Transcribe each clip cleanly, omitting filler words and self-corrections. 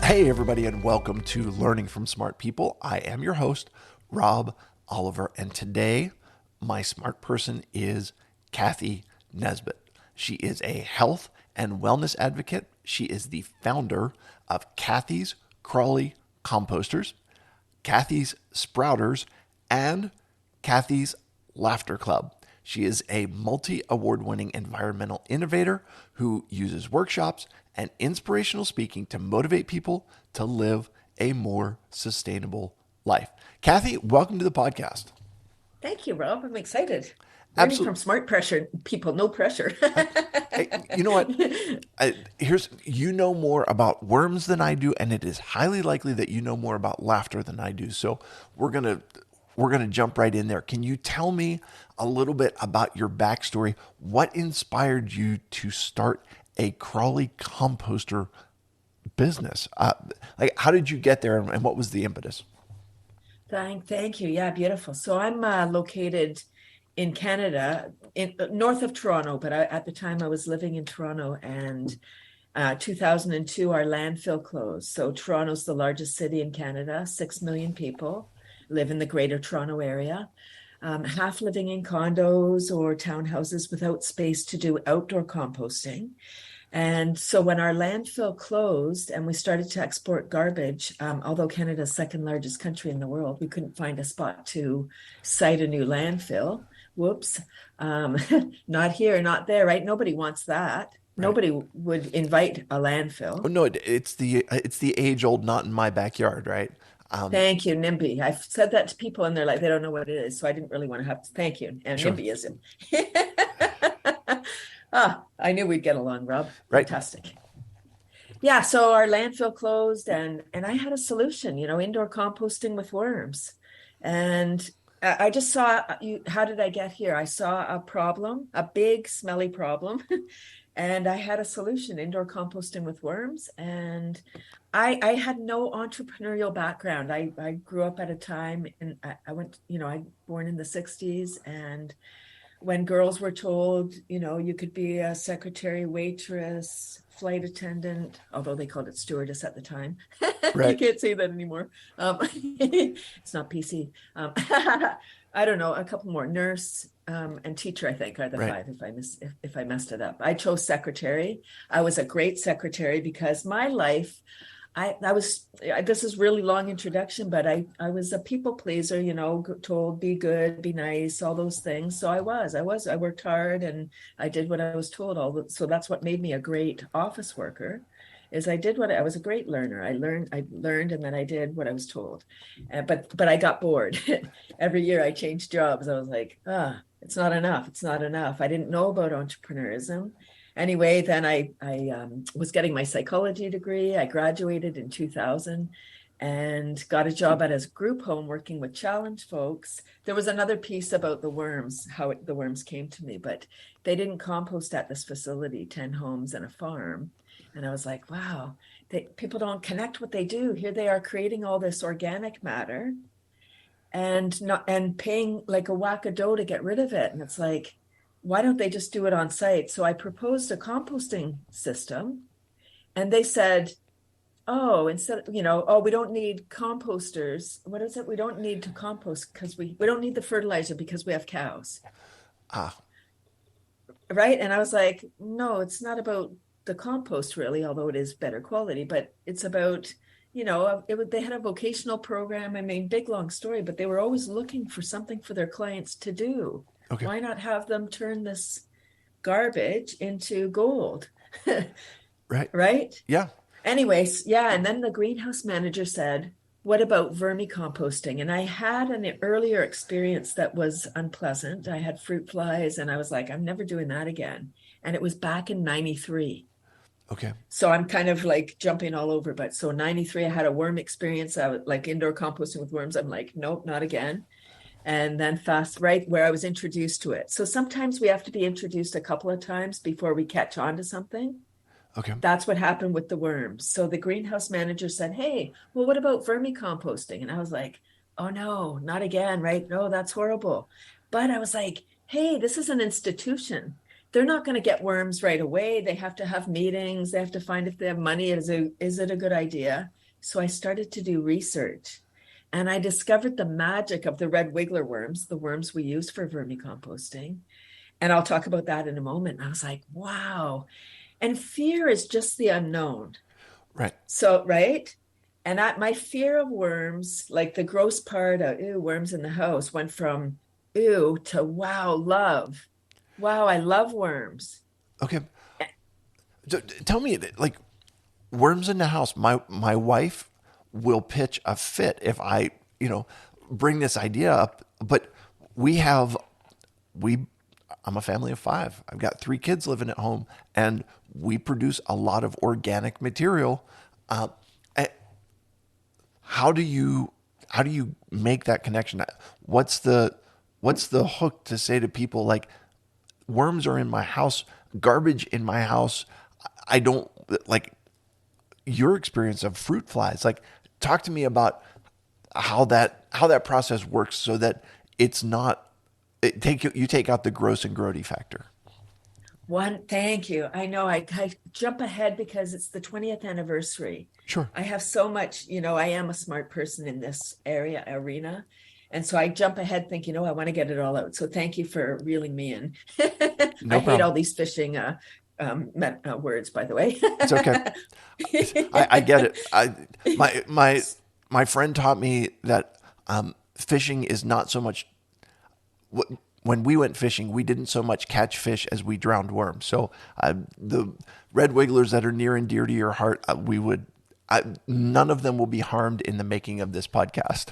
Hey, everybody, and welcome to Learning from Smart People. I am your host, Rob Oliver, and today my smart person is Cathy Nesbitt. She is a health and wellness advocate. She is the founder of Cathy's Crawley Composters, Cathy's Sprouters, and Cathy's Laughter Club. She is a multi award winning environmental innovator who uses workshops and inspirational speaking to motivate people to live a more sustainable life. Cathy, welcome to the podcast. Thank you, Rob. I'm excited. Learning from Absolutely. smart pressure people, no pressure. You know what? You know more about worms than I do, and it is highly likely that you know more about laughter than I do. So we're gonna jump right in there. Can you tell me a little bit about your backstory? What inspired you to start a Crawley composter business? Like, how did you get there, and what was the impetus? Thank you. Yeah, beautiful. So I'm located in Canada, in north of Toronto, but at the time I was living in Toronto, and 2002 our landfill closed. So Toronto's the largest city in Canada, 6 million people live in the Greater Toronto area. Half living in condos or townhouses without space to do outdoor composting. And so when our landfill closed and we started to export garbage, although Canada's second largest country in the world, we couldn't find a spot to site a new landfill. Whoops. Um, Not here, not there, right? Nobody wants that. Right. Nobody would invite a Oh landfill. no, it's the age old not in my backyard, right? Um, Thank you, NIMBY. I've said that to people and they're like, they don't know what it is. So I didn't really want to have to thank you. And sure. NIMBYism. I knew we'd get along, Rob. Right. Fantastic. Yeah, so our landfill closed and I had a solution, indoor composting with worms. And I just saw you, how did I get here? I saw a problem, a big smelly problem, and I had a solution, indoor composting with worms. And I had no entrepreneurial background. I grew up at a time and I went, I born in the 60s, and when girls were told, you could be a secretary, waitress, flight attendant, although they called it stewardess at the time. You Right. can't say that anymore. It's not PC. I don't know, a couple more. Nurse and teacher, I think, are the Right. five if I messed it up. I chose secretary. I was a great secretary because my life, this is really long introduction, but I was a people pleaser, told be good, be nice, all those things. So I worked hard and I did what I was told. So that's what made me a great office worker. Is I was a great learner. I learned, and then I did what I was told. But I got bored. Every year I changed jobs. I was like, it's not enough. It's not enough. I didn't know about entrepreneurism. Anyway, then I was getting my psychology degree. I graduated in 2000 and got a job at a group home working with challenged folks. There was another piece about the worms, the worms came to me, but they didn't compost at this facility, 10 homes and a farm. And I was like, wow, people don't connect what they do. Here they are creating all this organic matter and paying like a whack a dough to get rid of it. And it's like, why don't they just do it on site? So I proposed a composting system, and they said, oh, we don't need composters. What is it? We don't need to compost because we don't need the fertilizer because we have cows. Ah, Right. And I was like, no, it's not about the compost really, although it is better quality, but it's about, they had a vocational program. I mean, big long story, but they were always looking for something for their clients to do. okay. Why not have them turn this garbage into gold? Right. Right. Yeah. Anyways, yeah. And then the greenhouse manager said, what about vermicomposting? And I had an earlier experience that was unpleasant. I had fruit flies, and I was like, I'm never doing that again. And it was back in 93. Okay. So I'm kind of like jumping all over. But so 93, I had a worm experience. I was like indoor composting with worms. I'm like, nope, not again. And then fast, right where I was introduced to it. So sometimes we have to be introduced a couple of times before we catch on to something. Okay. That's what happened with the worms. So the greenhouse manager said, hey, well, what about vermicomposting? And I was like, oh no, not again, right? No, that's horrible. But I was like, hey, this is an institution. They're not going to get worms right away. They have to have meetings. They have to find if they have money. Is it a good idea? So I started to do research and I discovered the magic of the red wiggler worms, the worms we use for vermicomposting. And I'll talk about that in a moment. And I was like, wow. And fear is just the unknown. Right. So, right. And my fear of worms, like the gross part of, ew, worms in the house, went from ew to wow, love. Wow, I love worms. Okay. So tell me, like, worms in the house. My wife will pitch a fit if I, bring this idea up. But we have we I'm a family of five. I've got three kids living at home, and we produce a lot of organic material. Uh, eh, how do you make that connection? What's the what's the hook to say to people like worms are in my house, garbage in my house? I don't like your experience of fruit flies. Like, talk to me about how that process works so that it's not you take out the gross and grody factor. Thank you. I know I jump ahead because it's the 20th anniversary. Sure. I have so much, I am a smart person in this arena. And so I jump ahead thinking, oh, I want to get it all out. So thank you for reeling me in. I No hate problem. all these fishing words, by the way. It's okay. I get it. My friend taught me that fishing is not so much. When we went fishing, we didn't so much catch fish as we drowned worms. So the red wigglers that are near and dear to your heart, none of them will be harmed in the making of this podcast.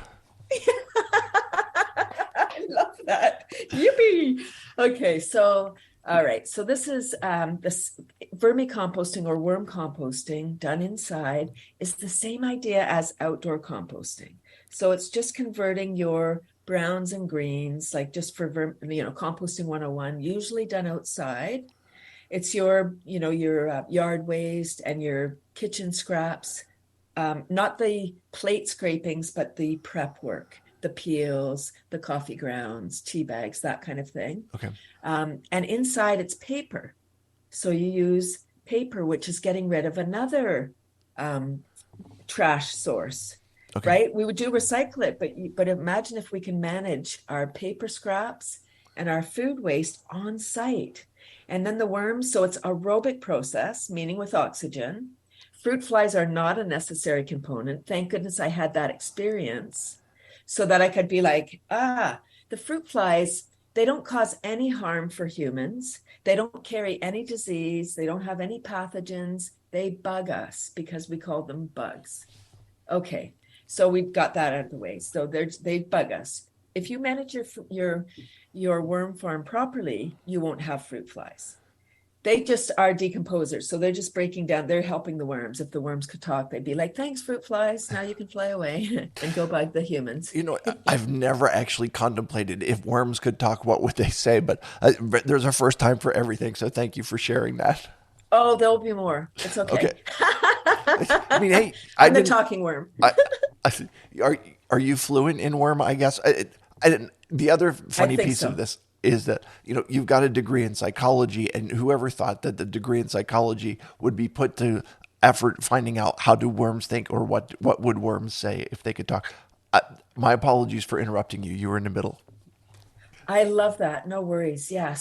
I love that. Yippee. Okay, so all right. So this is this vermicomposting or worm composting done inside is the same idea as outdoor composting. So it's just converting your browns and greens, like just for composting 101, usually done outside. It's your yard waste and your kitchen scraps, not the plate scrapings, but the prep work, the peels, the coffee grounds, tea bags, that kind of thing. Okay. And inside it's paper. So you use paper, which is getting rid of another trash source, Okay. right? We would do recycle it, but imagine if we can manage our paper scraps and our food waste on site. And then the worms, so it's aerobic process, meaning with oxygen. Fruit flies are not a necessary component. Thank goodness I had that experience so that I could be like, the fruit flies, they don't cause any harm for humans. They don't carry any disease. They don't have any pathogens. They bug us because we call them bugs. Okay, so we've got that out of the way. So they bug us. If you manage your worm farm properly, you won't have fruit flies. They just are decomposers. So they're just breaking down. They're helping the worms. If the worms could talk, they'd be like, thanks, fruit flies. Now you can fly away and go bug the humans. I've never actually contemplated if worms could talk, what would they say? But there's a first time for everything. So thank you for sharing that. Oh, there'll be more. It's Okay. okay. I mean, hey, I'm the talking worm. I, I, are you fluent in worm? I guess. I didn't. The other I funny think piece of so. this is that you've got a degree in psychology, and whoever thought that the degree in psychology would be put to effort finding out how do worms think or what would worms say if they could talk. My apologies for interrupting you. You were in the middle. I love that. No worries. Yeah.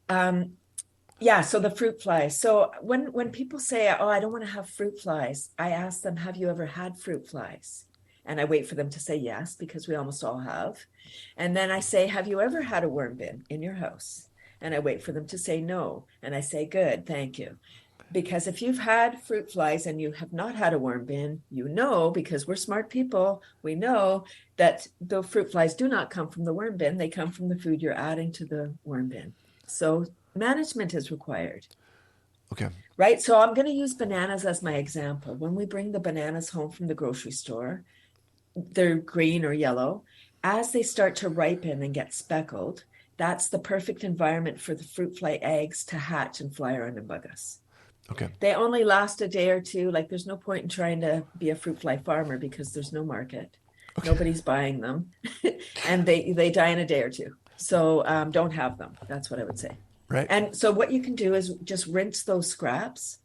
Um, so the fruit flies. So when people say, "Oh, I don't want to have fruit flies," I ask them, "Have you ever had fruit flies?" And I wait for them to say yes, because we almost all have. And then I say, "Have you ever had a worm bin in your house?" And I wait for them to say no. And I say, "Good, thank you." Because if you've had fruit flies and you have not had a worm bin, because we're smart people, we know that the fruit flies do not come from the worm bin. They come from the food you're adding to the worm bin. So management is required, Okay. right? So I'm going to use bananas as my example. When we bring the bananas home from the grocery store, they're green or yellow. As they start to ripen and get speckled, that's the perfect environment for the fruit fly eggs to hatch and fly around and bug us. Okay. They only last a day or two. Like, there's no point in trying to be a fruit fly farmer because there's no market. Okay. Nobody's buying them. And they die in a day or two. So don't have them. That's what I would say. Right. And so what you can do is just rinse those scraps.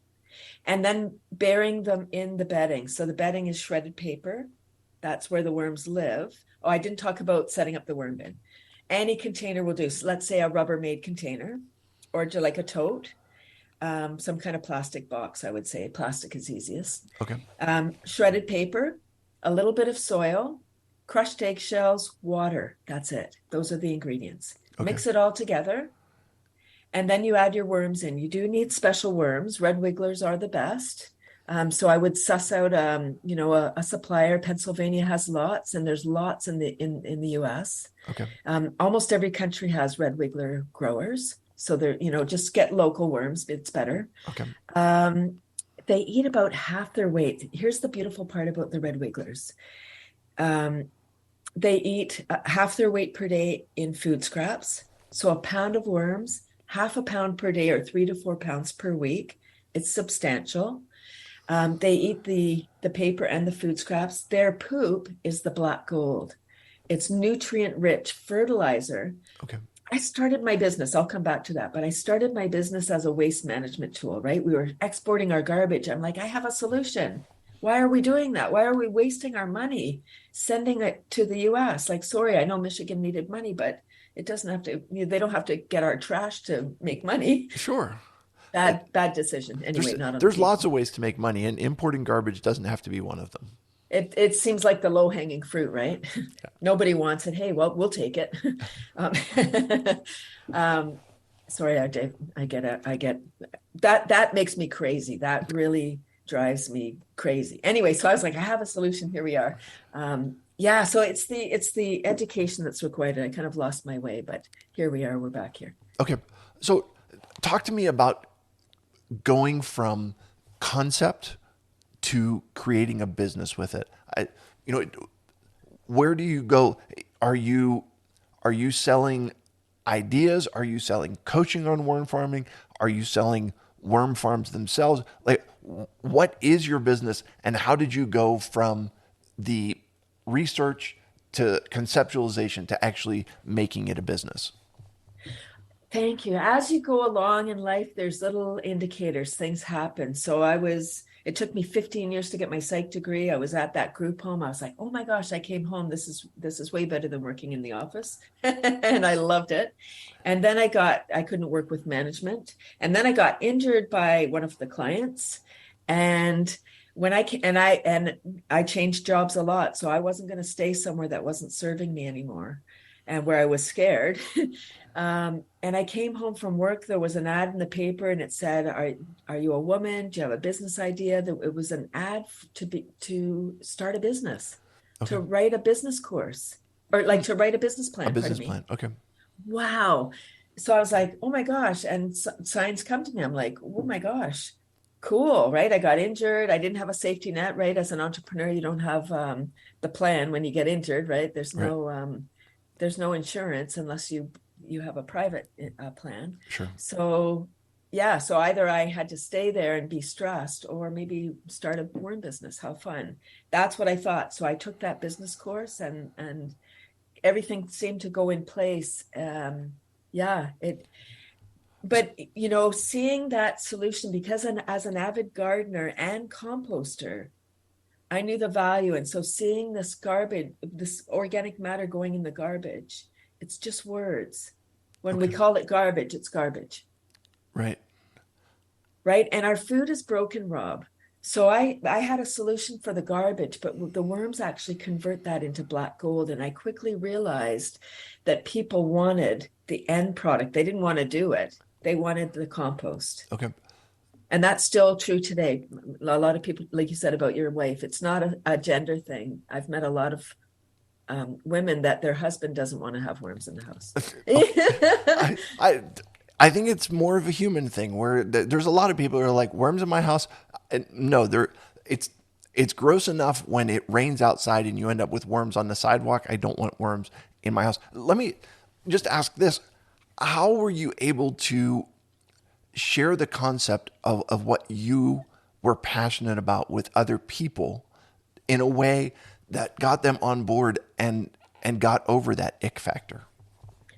and then burying them in the bedding. So the bedding is shredded paper. That's where the worms live. Oh, I didn't talk about setting up the worm bin. Any container will do. So let's say a Rubbermaid container, or like a tote, some kind of plastic box, I would say. Plastic is easiest. Okay. Shredded paper, a little bit of soil, crushed eggshells, water. That's it. Those are the ingredients. Okay. Mix it all together. And then you add your worms in. You do need special worms. Red wigglers are the best. So I would suss out, a supplier. Pennsylvania has lots, and there's lots in the U.S. Okay. Almost every country has red wiggler growers. So they're, just get local worms. It's better. Okay. They eat about half their weight. Here's the beautiful part about the red wigglers. They eat half their weight per day in food scraps. So a pound of worms, half a pound per day, or 3 to 4 pounds per week. It's substantial. They eat the paper and the food scraps. Their poop is the black gold. It's nutrient-rich fertilizer. Okay. I started my business. I'll come back to that, but I started my business as a waste management tool, right? We were exporting our garbage. I'm like, I have a solution. Why are we doing that? Why are we wasting our money sending it to the US? Like, sorry, I know Michigan needed money, but it doesn't have to, they don't have to get our trash to make money. Sure. Bad decision. Anyway, There's lots of ways to make money, and importing garbage doesn't have to be one of them. It seems like the low hanging fruit, right? Yeah. Nobody wants it. Hey, well, we'll take it. Sorry, Dave. I get it. I get that. That makes me crazy. That really drives me crazy. Anyway, so I was like, I have a solution. Here we are. Yeah. So it's the education that's required. I kind of lost my way, but here we are. We're back here. Okay. So talk to me about going from concept to creating a business with it. Where do you go? Are you selling ideas? Are you selling coaching on worm farming? Are you selling worm farms themselves? Like, what is your business, and how did you go from the research to conceptualization to actually making it a business? Thank you. As you go along in life, there's little indicators, things happen. So it took me 15 years to get my psych degree. I was at that group home. I was like, oh my gosh, I came home. This is way better than working in the office. And I loved it. And then I couldn't work with management. And then I got injured by one of the clients. And when I changed jobs a lot. So I wasn't going to stay somewhere that wasn't serving me anymore, and where I was scared. And I came home from work. There was an ad in the paper, and it said, "Are you a woman? Do you have a business idea?" It was an ad to start a business, Okay. to write a business course, or like to write a business plan. A business plan. Okay. Wow. So I was like, oh my gosh. And signs come to me. I'm like, oh my gosh, cool, right? I got injured. I didn't have a safety net, right? As an entrepreneur, you don't have the plan when you get injured, right? There's no insurance unless you have a private plan. Sure. So yeah, so either I had to stay there and be stressed, or maybe start a worm business. How fun. That's what I thought. So I took that business course, and everything seemed to go in place. But seeing that solution, because as an avid gardener and composter, I knew the value. And so seeing this garbage, this organic matter going in the garbage, it's just words. When we call it garbage, it's garbage. Right. Right. And our food is broken, Rob. So I had a solution for the garbage, but the worms actually convert that into black gold. And I quickly realized that people wanted the end product. They didn't want to do it. They wanted the compost. Okay. And that's still true today. A lot of people, like you said about your wife, it's not a gender thing. I've met a lot of women that their husband doesn't want to have worms in the house. I think it's more of a human thing, where there's a lot of people who are like, worms in my house. And no, it's gross enough when it rains outside and you end up with worms on the sidewalk. I don't want worms in my house. Let me just ask this. How were you able to share the concept of what you were passionate about with other people in a way that got them on board and got over that ick factor?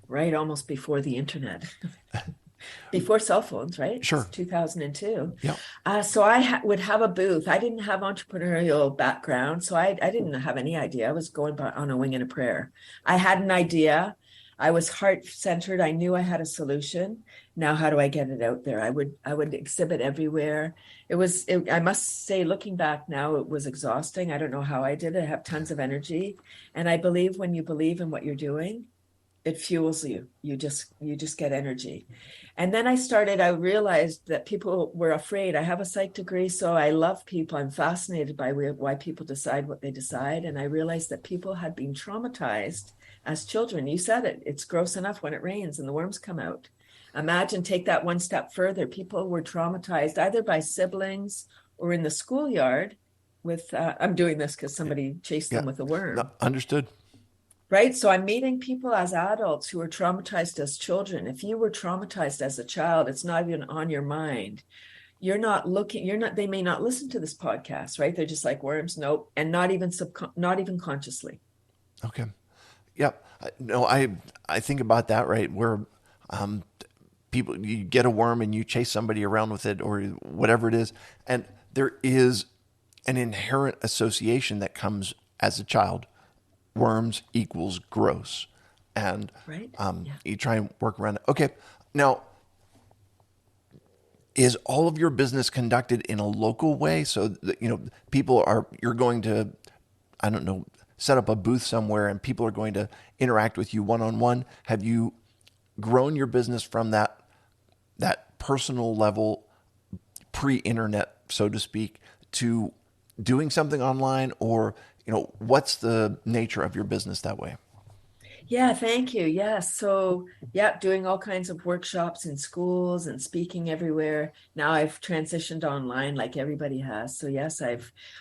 Right, almost before the internet. before cell phones, right? It's Sure. 2002. Yeah. So I would have a booth. I didn't have entrepreneurial background, so I didn't have any idea. I was going by on a wing and a prayer. I had an idea. I was heart centered. I knew I had a solution. Now, how do I get it out there? I would exhibit everywhere. I must say, looking back now, it was exhausting. I don't know how I did it. I have tons of energy, and I believe when you believe in what you're doing, it fuels you. You just get energy. And then I realized that people were afraid. I have a psych degree, so I love people. I'm fascinated by why people decide what they decide. And I realized that people had been traumatized as children. You said it, it's gross enough when it rains and the worms come out. Imagine, take that one step further. People were traumatized either by siblings or in the schoolyard with, I'm doing this because somebody chased Yeah. them with a No, worm. understood. Right. So I'm meeting people as adults who were traumatized as children. If you were traumatized as a child, it's not even on your mind. They may not listen to this podcast, right? They're just like worms. Nope. And not even consciously. Okay. Yep. No, I think about that, right? Where um, people, you get a worm and you chase somebody around with it or whatever it is, and there is an inherent association that comes as a child. Worms equals gross, and Right. Yeah. you try and work around it. Okay. Now, is all of your business conducted in a local way so that people are, you're going to, I don't know, set up a booth somewhere and people are going to interact with you one on one? Have you grown your business from that personal level, pre-internet, so to speak, to doing something online? Or what's the nature of your business that way? Yeah, thank you. Yeah. So, yeah, doing all kinds of workshops in schools and speaking everywhere. Now I've transitioned online like everybody has. So, yes,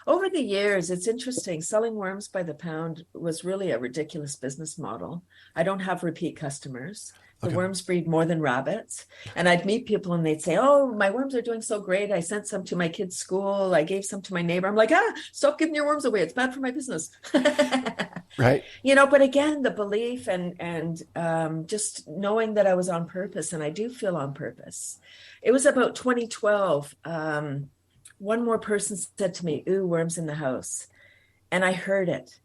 over the years, it's interesting. Selling worms by the pound was really a ridiculous business model. I don't have repeat customers. The Okay. worms breed more than rabbits. And I'd meet people and they'd say, "Oh, my worms are doing so great. I sent some to my kid's school. I gave some to my neighbor." I'm like, stop giving your worms away. It's bad for my business. Right. But again, the belief and just knowing that I was on purpose, and I do feel on purpose. It was about 2012. One more person said to me, "Ooh, worms in the house," and I heard it.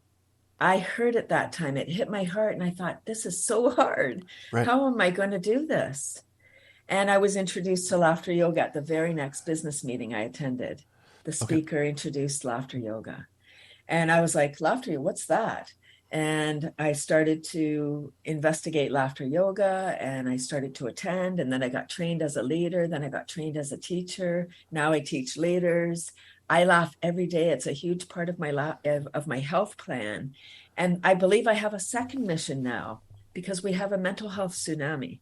I heard it that time. It hit my heart, and I thought, "This is so hard. Right. How am I going to do this?" And I was introduced to laughter yoga at the very next business meeting I attended. The Okay. speaker introduced laughter yoga. And I was like, laughter, what's that? And I started to investigate laughter yoga and I started to attend. And then I got trained as a leader. Then I got trained as a teacher. Now I teach leaders. I laugh every day. It's a huge part of my health plan. And I believe I have a second mission now because we have a mental health tsunami.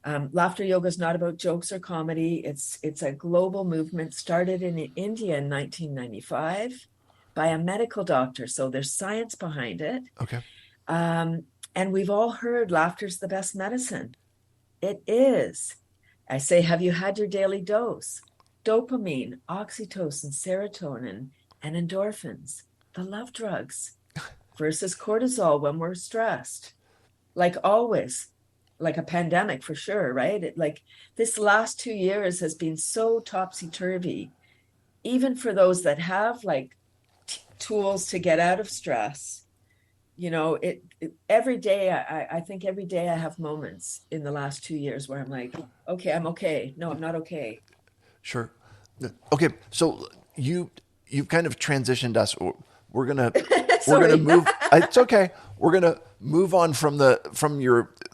Laughter yoga is not about jokes or comedy. It's a global movement started in India in 1995 by a medical doctor. So there's science behind it. Okay. Um, and we've all heard laughter's the best medicine. It is. I say, have you had your daily dose? Dopamine, oxytocin, serotonin, and endorphins, the love drugs, versus cortisol when we're stressed. Like always, like a pandemic for sure, right? Like this last 2 years has been so topsy-turvy, even for those that have like tools to get out of stress. Every day, I think every day I have moments in the last 2 years where I'm like, okay, I'm okay. No, I'm not okay. Sure. Okay. So you've kind of transitioned us. We're gonna we're gonna Sorry. move. It's okay. We're gonna move on from the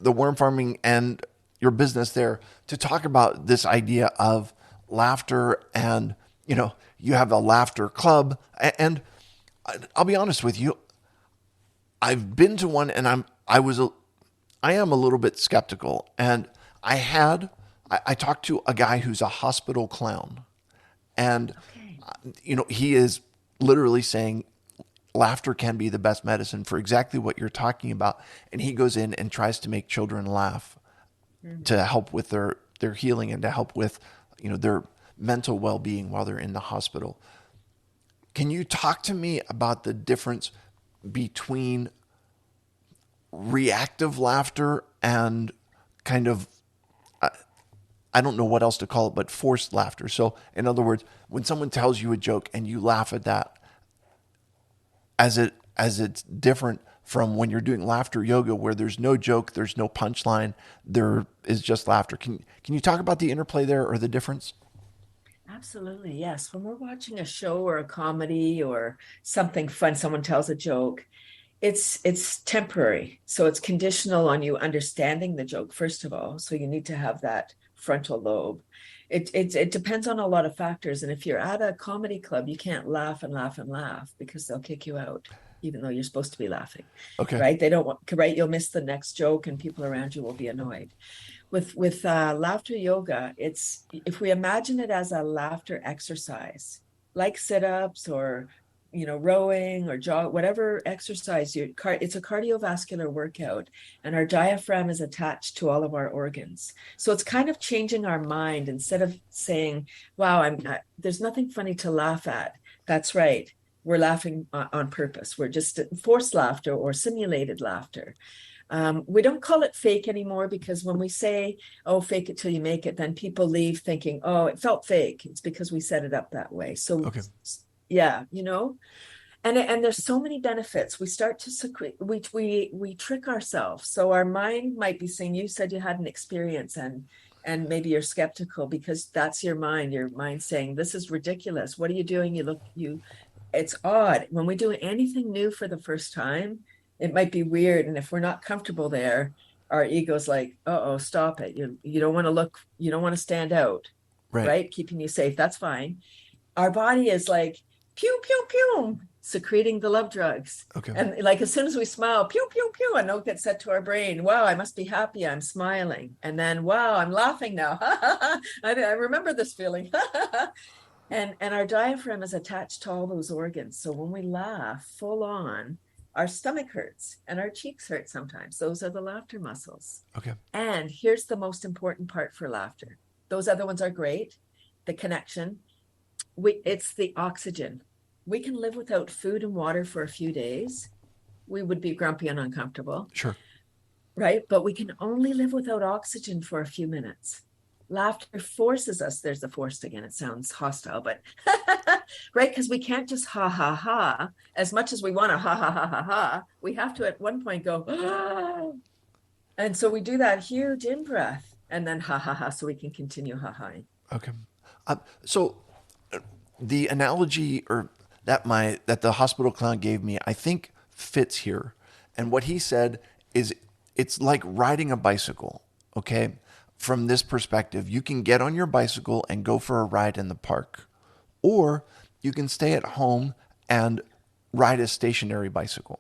worm farming and your business there to talk about this idea of laughter, and you have a laughter club. And I'll be honest with you, I've been to one, and I am a little bit skeptical. And I talked to a guy who's a hospital clown, and Okay. he is literally saying laughter can be the best medicine for exactly what you're talking about. And he goes in and tries to make children laugh Mhm. to help with their healing and to help with their mental well-being while they're in the hospital. Can you talk to me about the difference between reactive laughter and kind of I don't know what else to call it, but forced laughter. So in other words, when someone tells you a joke and you laugh at that, as it's different from when you're doing laughter yoga where there's no joke, there's no punchline, there is just laughter. Can you talk about the interplay there or the difference? Absolutely, yes. When we're watching a show or a comedy or something fun, someone tells a joke, it's temporary. So it's conditional on you understanding the joke, first of all. So you need to have that frontal lobe. It depends on a lot of factors. And if you're at a comedy club, you can't laugh and laugh and laugh because they'll kick you out, even though you're supposed to be laughing. Okay. Right? They don't want, right? You'll miss the next joke and people around you will be annoyed. With laughter yoga, it's if we imagine it as a laughter exercise, like sit-ups or rowing or jog, whatever exercise it's a cardiovascular workout, and our diaphragm is attached to all of our organs. So it's kind of changing our mind. Instead of saying, wow, there's nothing funny to laugh at. That's right. We're laughing on purpose. We're just forced laughter or simulated laughter. We don't call it fake anymore because when we say, oh, fake it till you make it, then people leave thinking, oh, it felt fake. It's because we set it up that way. So, Okay. yeah, and there's so many benefits. We start to secrete, we trick ourselves. So our mind might be saying, you said you had an experience, and maybe you're skeptical because that's your mind saying, this is ridiculous. What are you doing? It's odd. When we do anything new for the first time, it might be weird. And if we're not comfortable there, our ego's like, uh-oh, stop it. You don't want to you don't want to stand out, Right. right? Keeping you safe. That's fine. Our body is like, pew, pew, pew, secreting the love drugs. Okay. And like as soon as we smile, pew, pew, pew, a note gets set to our brain. Wow, I must be happy. I'm smiling. And then, wow, I'm laughing now. I remember this feeling. And our diaphragm is attached to all those organs. So when we laugh full on, our stomach hurts and our cheeks hurt sometimes. Those are the laughter muscles. Okay. And here's the most important part for laughter. Those other ones are great. The connection. It's the oxygen. We can live without food and water for a few days. We would be grumpy and uncomfortable. Sure. Right? But we can only live without oxygen for a few minutes. Laughter forces us. There's the forced again. It sounds hostile, but right? Because we can't just ha ha ha as much as we want to ha ha ha ha ha. We have to at one point go, ah. And so we do that huge in breath and then ha ha ha so we can continue ha ha. Okay. So the analogy or that the hospital clown gave me, I think fits here. And what he said is it's like riding a bicycle. Okay. From this perspective, you can get on your bicycle and go for a ride in the park, or you can stay at home and ride a stationary bicycle.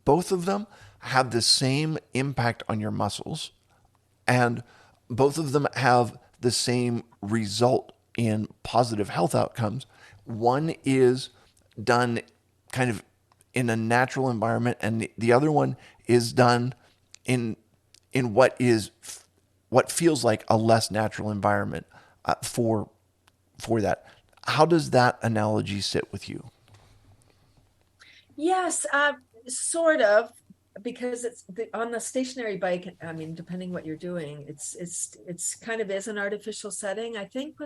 Both of them have the same impact on your muscles, and both of them have the same result in positive health outcomes. One is done kind of in a natural environment, and the other one is done in what feels like a less natural environment for that. How does that analogy sit with you? Yes, sort of, because on the stationary bike. I mean, depending what you're doing, it's kind of is an artificial setting. I think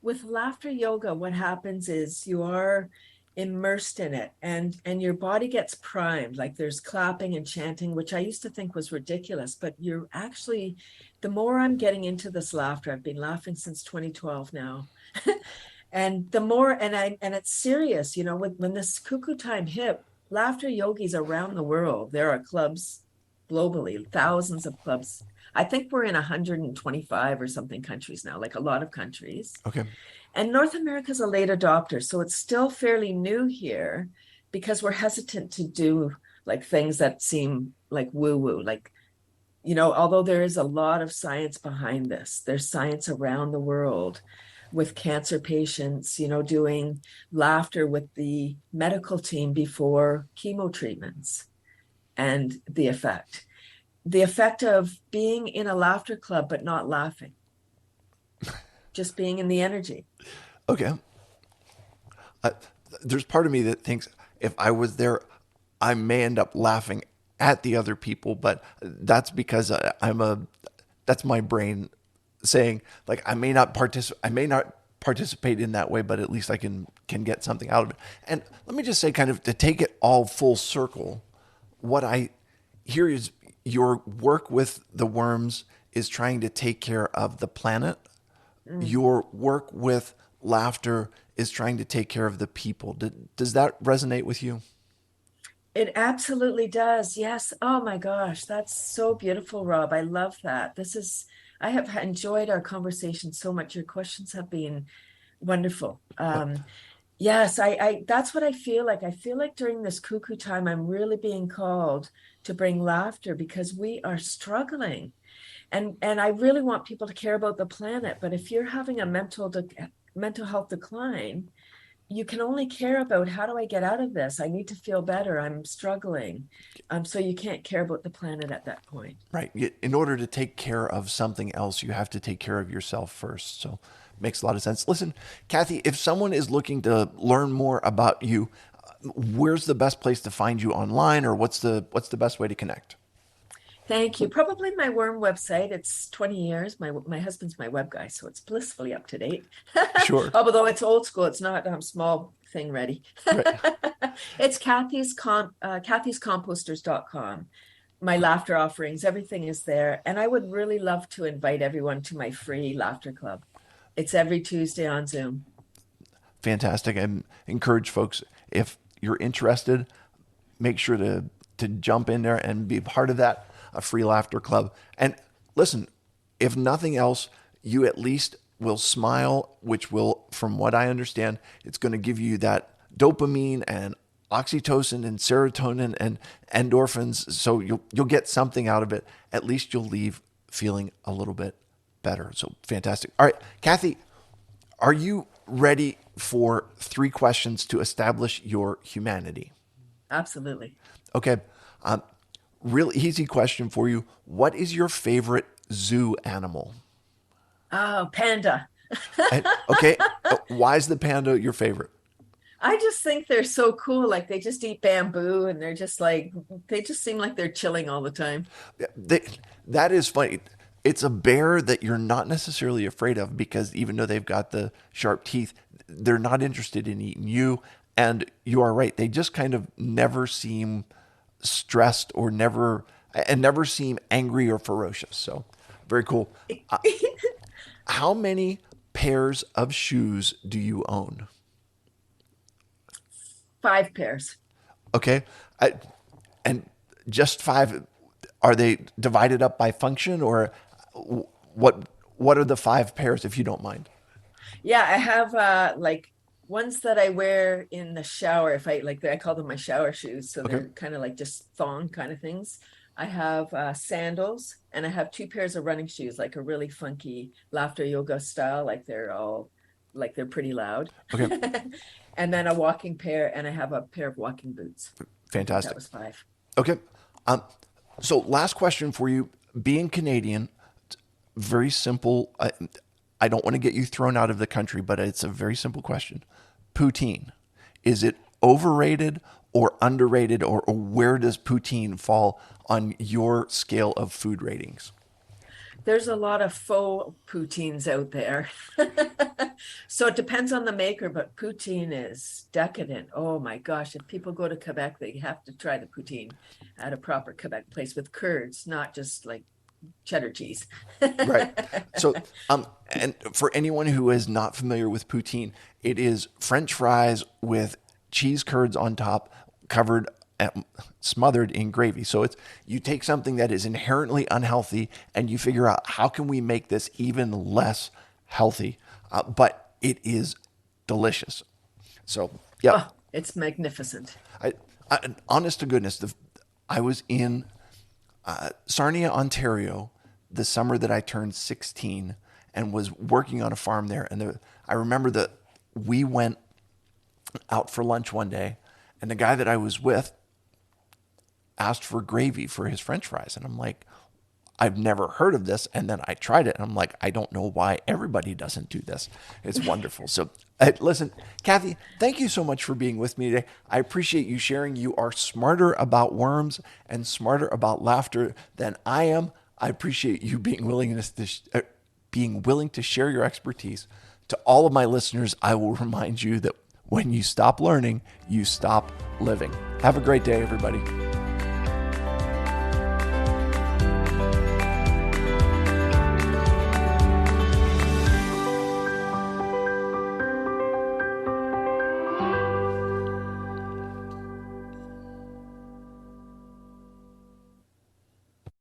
with laughter yoga, what happens is you are immersed in it and your body gets primed. Like there's clapping and chanting, which I used to think was ridiculous, but you're actually, the more I'm getting into this laughter, I've been laughing since 2012 now. And the more, and it's serious, when this cuckoo time hit, laughter yogis around the world, there are clubs globally, thousands of clubs. I think we're in 125 or something countries now, like a lot of countries. Okay. And North America is a late adopter, so it's still fairly new here because we're hesitant to do like things that seem like woo-woo, like, although there is a lot of science behind this, there's science around the world with cancer patients, doing laughter with the medical team before chemo treatments and the effect of being in a laughter club, but not laughing, just being in the energy. Okay. Uh, there's part of me that thinks if I was there, I may end up laughing at the other people, but that's because that's my brain saying like I may not participate in that way, but at least I can get something out of it. And let me just say, kind of to take it all full circle, what I hear is your work with the worms is trying to take care of the planet. Mm. Your work with laughter is trying to take care of the people. Does that resonate with you? It absolutely does. Yes. Oh my gosh, that's so beautiful, Rob. I love that. I have enjoyed our conversation so much. Your questions have been wonderful. Yes, that's what I feel like. I feel like during this cuckoo time, I'm really being called to bring laughter because we are struggling. And I really want people to care about the planet. But if you're having a mental health decline, you can only care about how do I get out of this? I need to feel better. I'm struggling. So you can't care about the planet at that point. Right. In order to take care of something else, you have to take care of yourself first. So makes a lot of sense. Listen, Cathy, if someone is looking to learn more about you, where's the best place to find you online, or what's the best way to connect? Thank you. Probably my worm website. It's 20 years. My husband's my web guy, so it's blissfully up to date. Sure. Although it's old school, it's not small thing ready. Right. It's Cathy's Composters.com. My laughter offerings, everything is there. And I would really love to invite everyone to my free laughter club. It's every Tuesday on Zoom. Fantastic. And encourage folks, if you're interested, make sure to jump in there and be part of that, a free laughter club. And listen, if nothing else, you at least will smile, which will, from what I understand, it's going to give you that dopamine and oxytocin and serotonin and endorphins. So you'll get something out of it. At least you'll leave feeling a little bit better. So fantastic. All right, Cathy, are you ready for 3 questions to establish your humanity? Absolutely. Okay. Um, Real easy question for you. What is your favorite zoo animal? Oh, panda. And, okay. Why is the panda your favorite? I just think they're so cool. Like they just eat bamboo and they just seem like they're chilling all the time. They, that is funny. It's a bear that you're not necessarily afraid of because even though they've got the sharp teeth, they're not interested in eating you. And you are right. They just kind of never seem stressed or never seem angry or ferocious. So very cool. Uh, how many pairs of shoes do you own? 5 pairs. Okay. I, and just five, are they divided up by function or what, what are the 5 pairs if you don't mind? Yeah, I have like ones that I wear in the shower if I call them my shower shoes. So Okay. they're kind of like just thong kind of things. I have sandals and I have 2 pairs of running shoes, like a really funky laughter yoga style, like they're pretty loud. Okay. And then a walking pair, and I have a pair of walking boots. I think that Fantastic. was 5. Okay. Um, so last question for you. Being Canadian, very simple. I don't want to get you thrown out of the country, but it's a very simple question. Poutine, is it overrated or underrated, or where does poutine fall on your scale of food ratings? There's a lot of faux poutines out there. So it depends on the maker, but poutine is decadent. Oh my gosh. If people go to Quebec, they have to try the poutine at a proper Quebec place with curds, not just like cheddar cheese. Right. So, and for anyone who is not familiar with poutine, it is French fries with cheese curds on top, covered, smothered in gravy. So it's you take something that is inherently unhealthy and you figure out how can we make this even less healthy, but it is delicious. So, yep. Oh, it's magnificent. I, honest to goodness, I was in Sarnia, Ontario, the summer that I turned 16 and was working on a farm there. And I remember that we went out for lunch one day, and the guy that I was with asked for gravy for his French fries. And I'm like, I've never heard of this. And then I tried it, and I'm like, I don't know why everybody doesn't do this. It's wonderful. So, listen, Cathy, thank you so much for being with me today. I appreciate you sharing. You are smarter about worms and smarter about laughter than I am. I appreciate you being being willing to share your expertise. To all of my listeners, I will remind you that when you stop learning, you stop living. Have a great day, everybody.